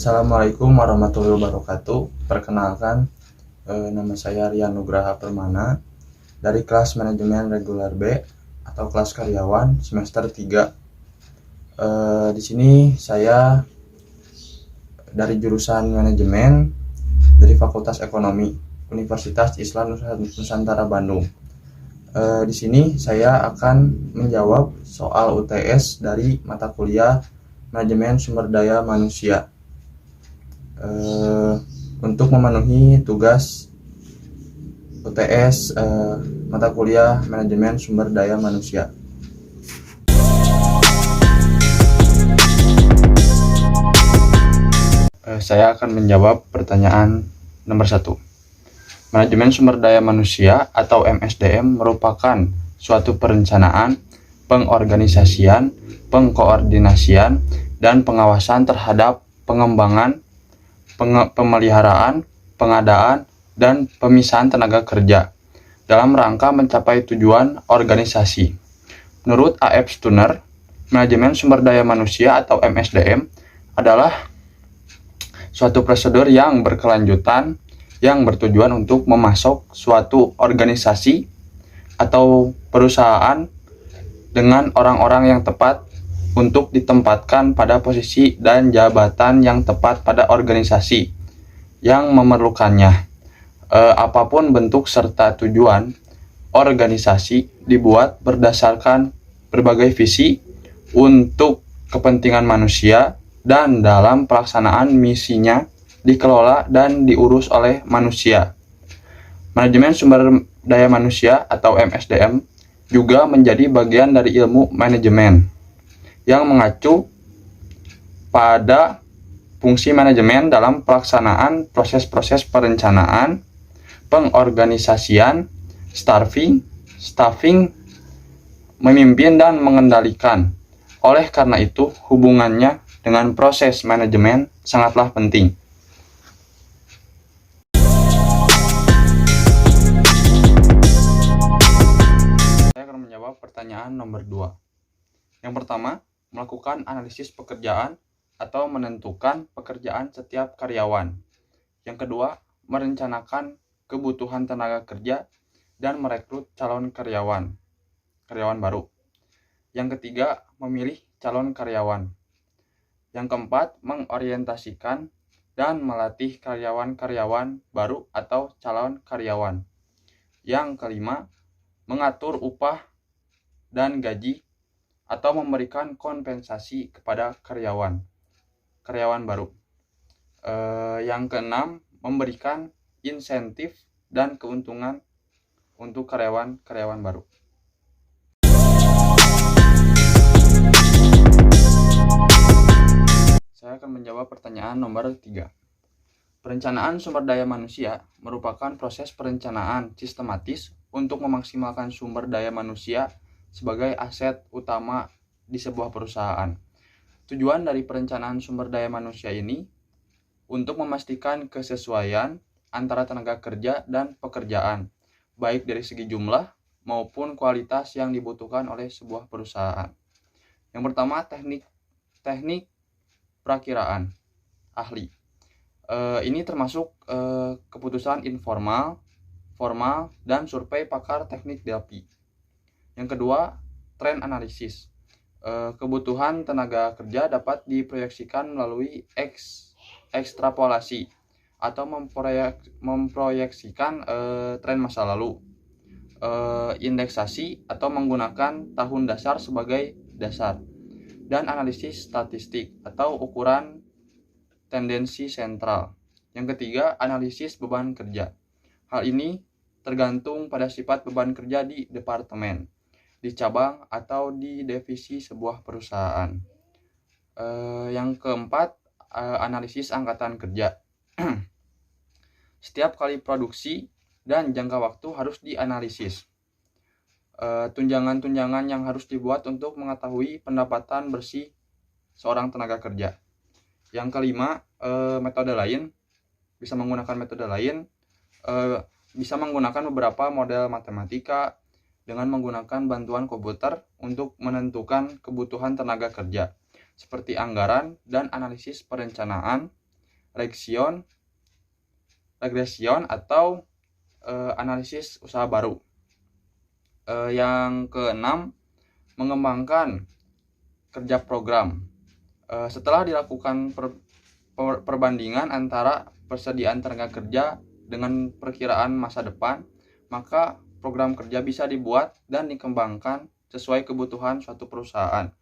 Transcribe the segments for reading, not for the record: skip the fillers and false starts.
Assalamualaikum warahmatullahi wabarakatuh. Perkenalkan, nama saya Rian Nugraha Permana dari kelas manajemen reguler B atau kelas karyawan semester 3. Di sini saya dari jurusan manajemen dari Fakultas Ekonomi Universitas Islam Nusantara Bandung. Di sini saya akan menjawab soal UTS dari mata kuliah manajemen sumber daya manusia. Untuk memenuhi tugas UTS mata kuliah manajemen sumber daya manusia. Saya akan menjawab pertanyaan nomor 1. Manajemen sumber daya manusia atau MSDM merupakan suatu perencanaan, pengorganisasian, pengkoordinasian, dan pengawasan terhadap pengembangan, pemeliharaan, pengadaan, dan pemisahan tenaga kerja dalam rangka mencapai tujuan organisasi. Menurut A.F. Stunner, manajemen sumber daya manusia atau MSDM adalah suatu prosedur yang berkelanjutan yang bertujuan untuk memasok suatu organisasi atau perusahaan dengan orang-orang yang tepat untuk ditempatkan pada posisi dan jabatan yang tepat pada organisasi yang memerlukannya. Apapun bentuk serta tujuan organisasi dibuat berdasarkan berbagai visi untuk kepentingan manusia dan dalam pelaksanaan misinya dikelola dan diurus oleh manusia. Manajemen sumber daya manusia atau MSDM juga menjadi bagian dari ilmu manajemen yang mengacu pada fungsi manajemen dalam pelaksanaan proses-proses perencanaan, pengorganisasian, staffing, memimpin dan mengendalikan. Oleh karena itu, hubungannya dengan proses manajemen sangatlah penting. Saya akan menjawab pertanyaan nomor 2. Yang pertama, melakukan analisis pekerjaan atau menentukan pekerjaan setiap karyawan. Yang kedua, merencanakan kebutuhan tenaga kerja dan merekrut calon karyawan baru. Yang ketiga, memilih calon karyawan. Yang keempat, mengorientasikan dan melatih karyawan-karyawan baru atau calon karyawan. Yang kelima, mengatur upah dan gaji atau memberikan kompensasi kepada karyawan baru. Yang keenam, memberikan insentif dan keuntungan untuk karyawan baru. Saya akan menjawab pertanyaan nomor 3. Perencanaan sumber daya manusia merupakan proses perencanaan sistematis untuk memaksimalkan sumber daya manusia sebagai aset utama di sebuah perusahaan. Tujuan dari perencanaan sumber daya manusia ini untuk memastikan kesesuaian antara tenaga kerja dan pekerjaan, baik dari segi jumlah maupun kualitas yang dibutuhkan oleh sebuah perusahaan. Yang pertama, teknik perakiraan ahli. Ini termasuk keputusan informal, formal, dan survei pakar teknik Delphi. Yang kedua, trend analisis. Kebutuhan tenaga kerja dapat diproyeksikan melalui ekstrapolasi atau memproyeksikan tren masa lalu. Indeksasi atau menggunakan tahun dasar sebagai dasar. Dan analisis statistik atau ukuran tendensi sentral. Yang ketiga, analisis beban kerja. Hal ini tergantung pada sifat beban kerja di departemen, di cabang, atau di divisi sebuah perusahaan. Yang keempat, analisis angkatan kerja. Setiap kali produksi dan jangka waktu harus dianalisis. Tunjangan-tunjangan yang harus dibuat untuk mengetahui pendapatan bersih seorang tenaga kerja. Yang kelima, bisa menggunakan beberapa model matematika dengan menggunakan bantuan komputer untuk menentukan kebutuhan tenaga kerja, seperti anggaran dan analisis perencanaan, regression atau analisis usaha baru. Yang keenam, mengembangkan kerja program. Setelah dilakukan perbandingan antara persediaan tenaga kerja dengan perkiraan masa depan, maka program kerja bisa dibuat dan dikembangkan sesuai kebutuhan suatu perusahaan.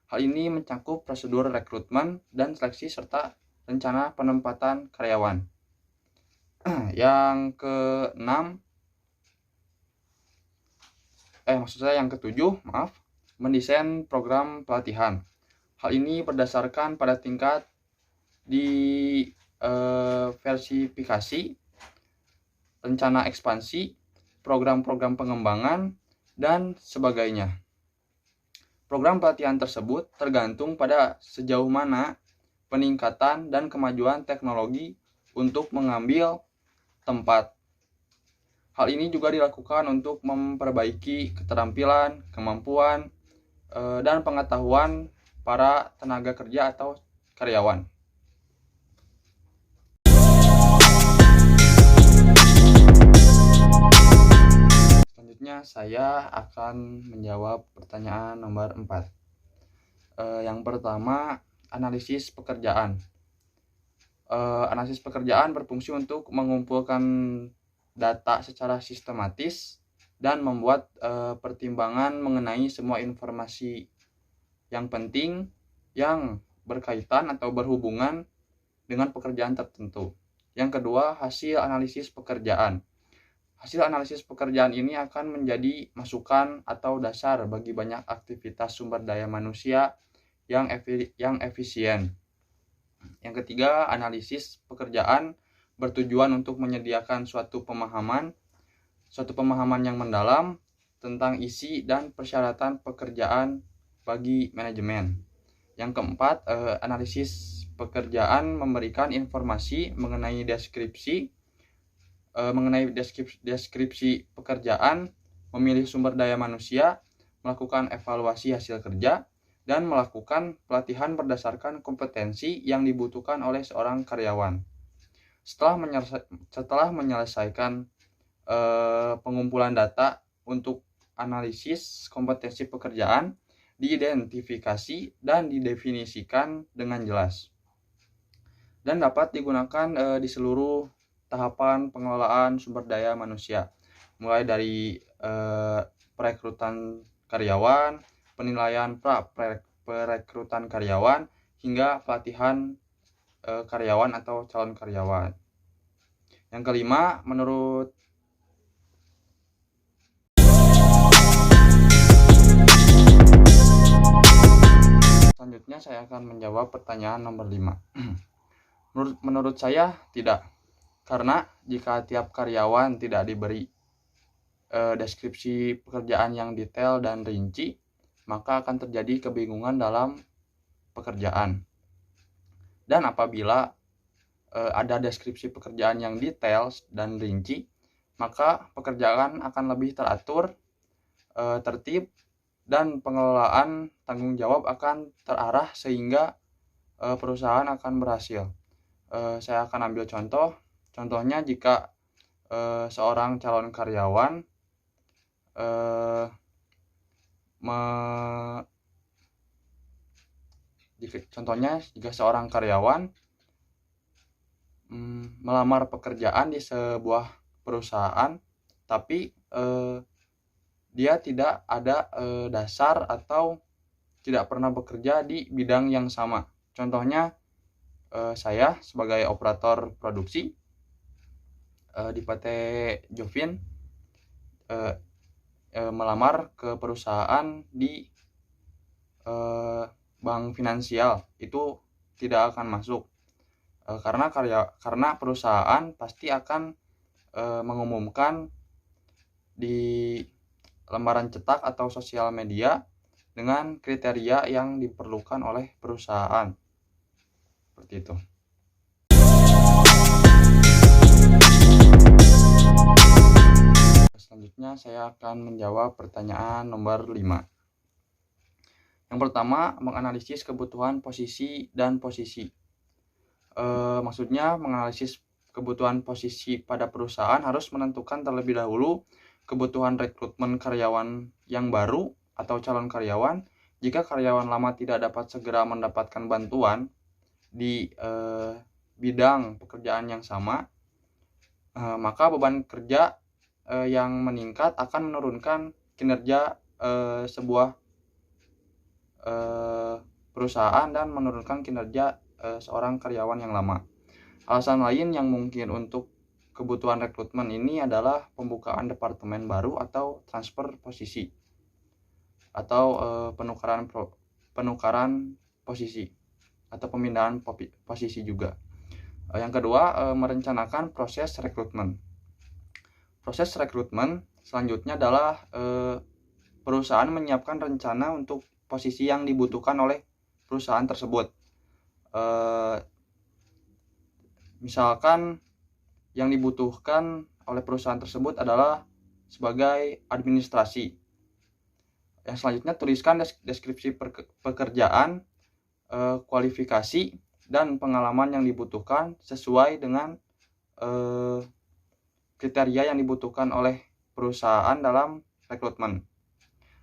Hal ini mencakup prosedur rekrutmen dan seleksi serta rencana penempatan karyawan. Yang keenam, yang ketujuh, mendesain program pelatihan. Hal ini berdasarkan pada tingkat diversifikasi, rencana ekspansi, program-program pengembangan, dan sebagainya. Program pelatihan tersebut tergantung pada sejauh mana peningkatan dan kemajuan teknologi untuk mengambil tempat. Hal ini juga dilakukan untuk memperbaiki keterampilan, kemampuan, dan pengetahuan para tenaga kerja atau karyawan. Selanjutnya saya akan menjawab pertanyaan nomor 4. Yang pertama, analisis pekerjaan. Analisis pekerjaan berfungsi untuk mengumpulkan data secara sistematis dan membuat pertimbangan mengenai semua informasi yang penting yang berkaitan atau berhubungan dengan pekerjaan tertentu. Yang kedua, hasil analisis pekerjaan. Hasil analisis pekerjaan ini akan menjadi masukan atau dasar bagi banyak aktivitas sumber daya manusia yang efisien. Yang ketiga, analisis pekerjaan bertujuan untuk menyediakan suatu pemahaman yang mendalam tentang isi dan persyaratan pekerjaan bagi manajemen. Yang keempat, analisis pekerjaan memberikan informasi mengenai deskripsi pekerjaan, memilih sumber daya manusia, melakukan evaluasi hasil kerja, dan melakukan pelatihan berdasarkan kompetensi yang dibutuhkan oleh seorang karyawan. Setelah menyelesaikan pengumpulan data untuk analisis kompetensi pekerjaan, diidentifikasi dan didefinisikan dengan jelas, dan dapat digunakan di seluruh tahapan pengelolaan sumber daya manusia, mulai dari perekrutan karyawan, penilaian perekrutan karyawan, hingga pelatihan karyawan atau calon karyawan. Yang kelima, selanjutnya saya akan menjawab pertanyaan nomor 5. Menurut saya tidak. Karena jika tiap karyawan tidak diberi deskripsi pekerjaan yang detail dan rinci, maka akan terjadi kebingungan dalam pekerjaan. Dan apabila ada deskripsi pekerjaan yang detail dan rinci, maka pekerjaan akan lebih teratur, tertib, dan pengelolaan tanggung jawab akan terarah sehingga perusahaan akan berhasil. Saya akan ambil Contohnya, jika seorang calon karyawan jika seorang karyawan melamar pekerjaan di sebuah perusahaan, tapi dia tidak ada dasar atau tidak pernah bekerja di bidang yang sama. Contohnya, saya sebagai operator produksi di PT Jovin melamar ke perusahaan di bank finansial, itu tidak akan masuk karena perusahaan pasti akan mengumumkan di lembaran cetak atau sosial media dengan kriteria yang diperlukan oleh perusahaan. Seperti itu. Selanjutnya saya akan menjawab pertanyaan nomor 5. Yang pertama, menganalisis kebutuhan posisi dan posisi. Maksudnya menganalisis kebutuhan posisi pada perusahaan harus menentukan terlebih dahulu kebutuhan rekrutmen karyawan yang baru atau calon karyawan. Jika karyawan lama tidak dapat segera mendapatkan bantuan di bidang pekerjaan yang sama, maka beban kerja yang meningkat akan menurunkan kinerja sebuah perusahaan dan menurunkan kinerja seorang karyawan yang lama. Alasan lain yang mungkin untuk kebutuhan rekrutmen ini adalah pembukaan departemen baru atau transfer posisi atau penukaran posisi atau pemindahan posisi juga. Yang kedua, merencanakan proses rekrutmen. Proses rekrutmen selanjutnya adalah perusahaan menyiapkan rencana untuk posisi yang dibutuhkan oleh perusahaan tersebut. Misalkan yang dibutuhkan oleh perusahaan tersebut adalah sebagai administrasi. Yang selanjutnya tuliskan deskripsi pekerjaan, kualifikasi, dan pengalaman yang dibutuhkan sesuai dengan kriteria yang dibutuhkan oleh perusahaan dalam rekrutmen,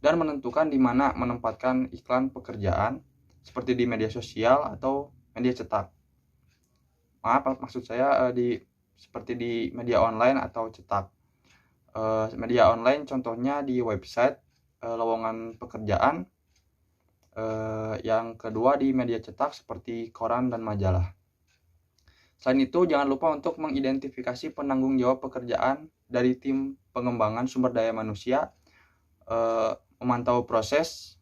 dan menentukan di mana menempatkan iklan pekerjaan seperti di media sosial atau media cetak. Maksud saya seperti di media online atau cetak. Media online contohnya di website, lowongan pekerjaan. Yang kedua di media cetak seperti koran dan majalah. Selain itu, jangan lupa untuk mengidentifikasi penanggung jawab pekerjaan dari tim pengembangan sumber daya manusia, memantau proses,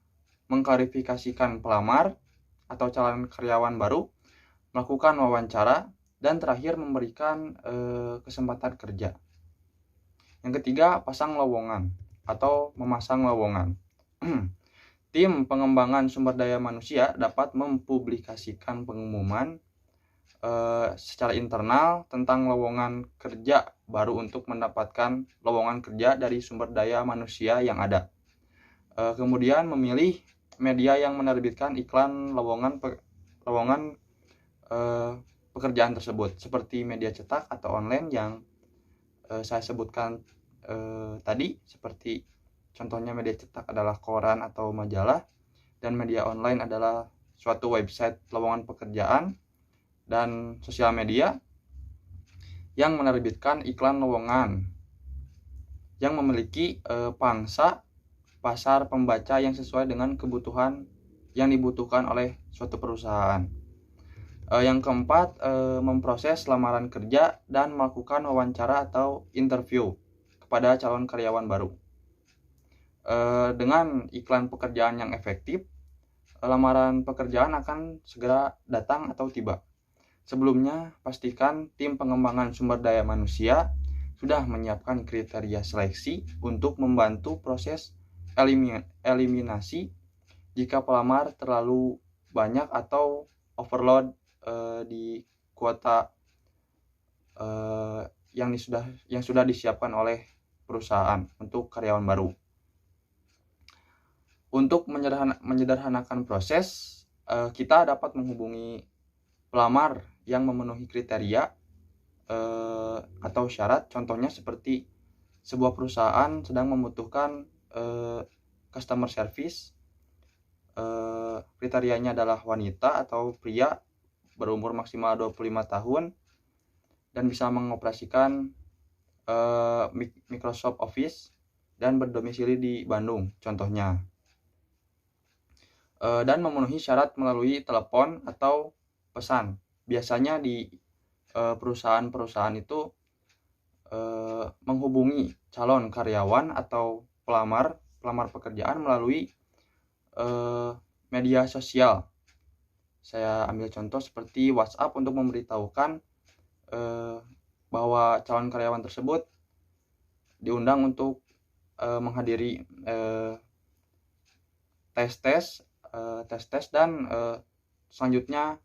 mengklarifikasikan pelamar atau calon karyawan baru, melakukan wawancara, dan terakhir memberikan kesempatan kerja. Yang ketiga, pasang lowongan atau memasang lowongan. Tim pengembangan sumber daya manusia dapat mempublikasikan pengumuman secara internal tentang lowongan kerja baru untuk mendapatkan lowongan kerja dari sumber daya manusia yang ada. Kemudian memilih media yang menerbitkan iklan lowongan pekerjaan tersebut, seperti media cetak atau online yang saya sebutkan tadi, seperti contohnya media cetak adalah koran atau majalah, dan media online adalah suatu website lowongan pekerjaan dan sosial media yang menerbitkan iklan lowongan yang memiliki pangsa pasar pembaca yang sesuai dengan kebutuhan yang dibutuhkan oleh suatu perusahaan. Yang keempat, memproses lamaran kerja dan melakukan wawancara atau interview kepada calon karyawan baru. Dengan iklan pekerjaan yang efektif, lamaran pekerjaan akan segera datang atau tiba. Sebelumnya, pastikan tim pengembangan sumber daya manusia sudah menyiapkan kriteria seleksi untuk membantu proses eliminasi jika pelamar terlalu banyak atau overload di kuota yang sudah disiapkan oleh perusahaan untuk karyawan baru. Untuk menyederhanakan proses, kita dapat menghubungi pelamar yang memenuhi kriteria atau syarat. Contohnya seperti sebuah perusahaan sedang membutuhkan customer service, kriterianya adalah wanita atau pria berumur maksimal 25 tahun dan bisa mengoperasikan Microsoft Office dan berdomisili di Bandung contohnya, dan memenuhi syarat melalui telepon atau pesan. Biasanya di perusahaan-perusahaan itu menghubungi calon karyawan atau pelamar pekerjaan melalui media sosial. Saya ambil contoh seperti WhatsApp untuk memberitahukan bahwa calon karyawan tersebut diundang untuk menghadiri tes dan selanjutnya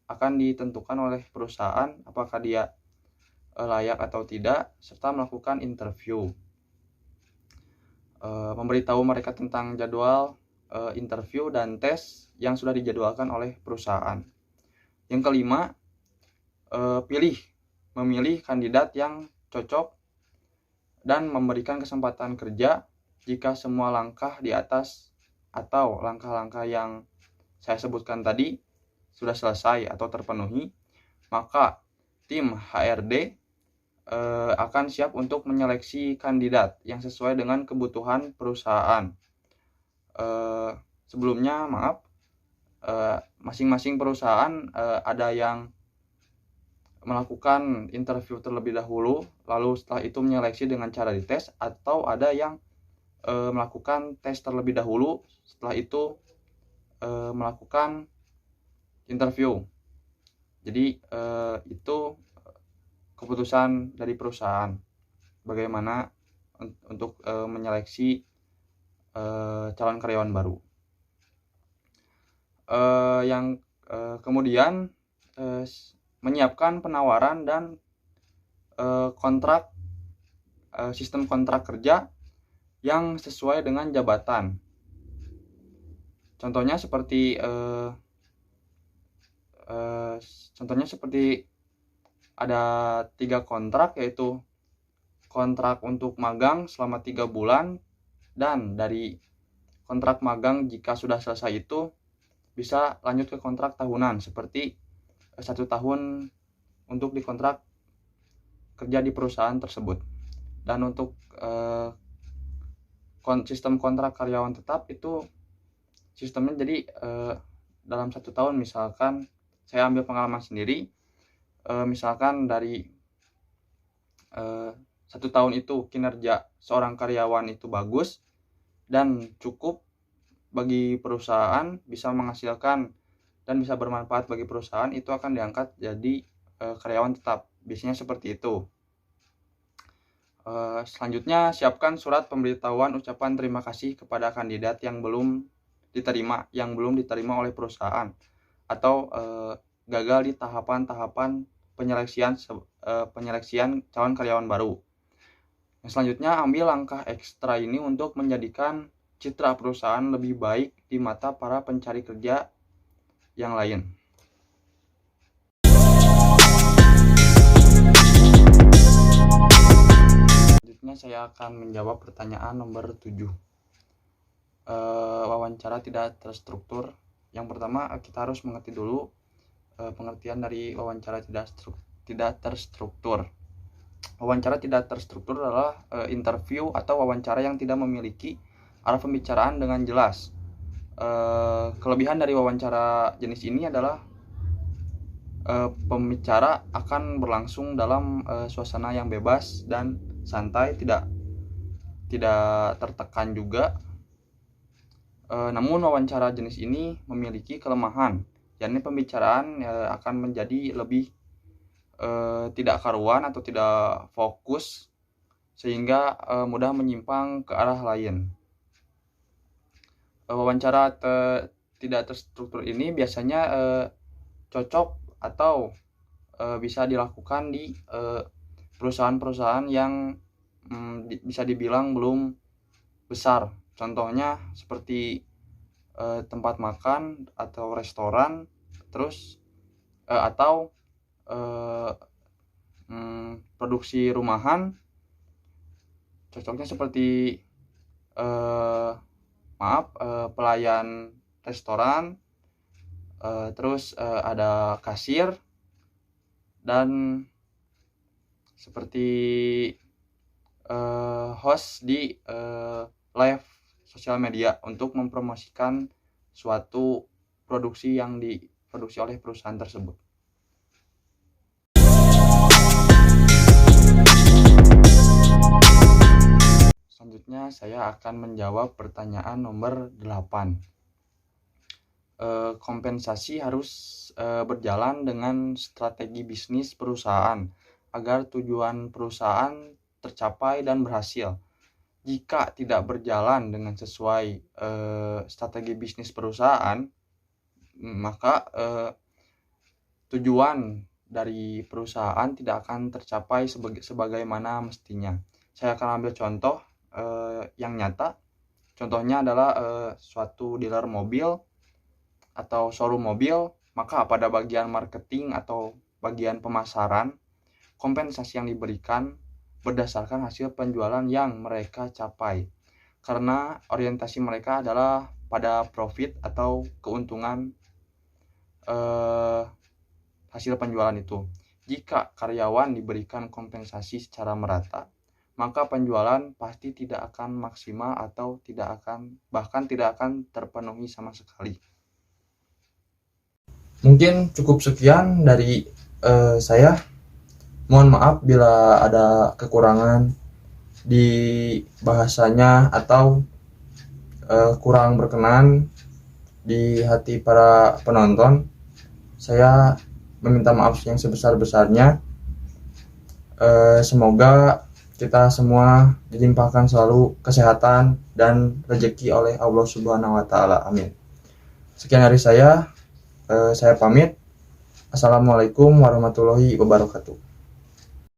akan ditentukan oleh perusahaan apakah dia layak atau tidak, serta melakukan interview. Memberitahu mereka tentang jadwal interview dan tes yang sudah dijadwalkan oleh perusahaan. Yang kelima, memilih kandidat yang cocok dan memberikan kesempatan kerja. Jika semua langkah di atas atau langkah-langkah yang saya sebutkan tadi sudah selesai atau terpenuhi, maka tim HRD akan siap untuk menyeleksi kandidat yang sesuai dengan kebutuhan perusahaan. Sebelumnya, masing-masing perusahaan ada yang melakukan interview terlebih dahulu, lalu setelah itu menyeleksi dengan cara dites, atau ada yang melakukan tes terlebih dahulu, setelah itu melakukan interview. Jadi itu keputusan dari perusahaan bagaimana untuk menyeleksi calon karyawan baru. Kemudian menyiapkan penawaran dan kontrak, sistem kontrak kerja yang sesuai dengan jabatan. Contohnya seperti ada 3 kontrak, yaitu kontrak untuk magang selama 3 bulan, dan dari kontrak magang jika sudah selesai itu bisa lanjut ke kontrak tahunan, seperti 1 tahun untuk dikontrak kerja di perusahaan tersebut. Dan untuk sistem kontrak karyawan tetap itu sistemnya jadi dalam 1 tahun, misalkan saya ambil pengalaman sendiri, misalkan dari 1 tahun itu kinerja seorang karyawan itu bagus dan cukup bagi perusahaan, bisa menghasilkan dan bisa bermanfaat bagi perusahaan, itu akan diangkat jadi karyawan tetap. Biasanya seperti itu. Selanjutnya, siapkan surat pemberitahuan ucapan terima kasih kepada kandidat yang belum diterima oleh perusahaan atau gagal di tahapan-tahapan penyeleksian calon karyawan baru. Yang selanjutnya, ambil langkah ekstra ini untuk menjadikan citra perusahaan lebih baik di mata para pencari kerja yang lain. Selanjutnya saya akan menjawab pertanyaan nomor 7. Wawancara tidak terstruktur. Yang pertama, kita harus mengerti dulu pengertian dari wawancara tidak terstruktur. Wawancara tidak terstruktur adalah interview atau wawancara yang tidak memiliki arah pembicaraan dengan jelas. Kelebihan dari wawancara jenis ini adalah pembicara akan berlangsung dalam suasana yang bebas dan santai, tidak tertekan juga. Namun wawancara jenis ini memiliki kelemahan, yakni pembicaraan akan menjadi lebih tidak karuan atau tidak fokus, sehingga mudah menyimpang ke arah lain. Wawancara tidak terstruktur ini biasanya cocok atau bisa dilakukan di perusahaan-perusahaan yang bisa dibilang belum besar. Contohnya seperti tempat makan atau restoran, terus atau produksi rumahan. Cocoknya seperti pelayan restoran, terus ada kasir, dan seperti host di live sosial media untuk mempromosikan suatu produksi yang diproduksi oleh perusahaan tersebut. Selanjutnya saya akan menjawab pertanyaan nomor 8. Kompensasi harus berjalan dengan strategi bisnis perusahaan agar tujuan perusahaan tercapai dan berhasil. Jika tidak berjalan dengan sesuai strategi bisnis perusahaan, maka tujuan dari perusahaan tidak akan tercapai sebagaimana mestinya. Saya akan ambil contoh yang nyata. Contohnya adalah suatu dealer mobil atau showroom mobil. Maka pada bagian marketing atau bagian pemasaran, kompensasi yang diberikan berdasarkan hasil penjualan yang mereka capai, karena orientasi mereka adalah pada profit atau keuntungan hasil penjualan itu. Jika karyawan diberikan kompensasi secara merata, maka penjualan pasti tidak akan maksimal atau bahkan tidak akan terpenuhi sama sekali. Mungkin cukup sekian dari saya. Mohon maaf bila ada kekurangan di bahasanya atau kurang berkenan di hati para penonton. Saya meminta maaf yang sebesar-besarnya. Semoga kita semua dilimpahkan selalu kesehatan dan rezeki oleh Allah Subhanahu wa Ta'ala. Amin. Sekian dari saya pamit. Assalamualaikum warahmatullahi wabarakatuh.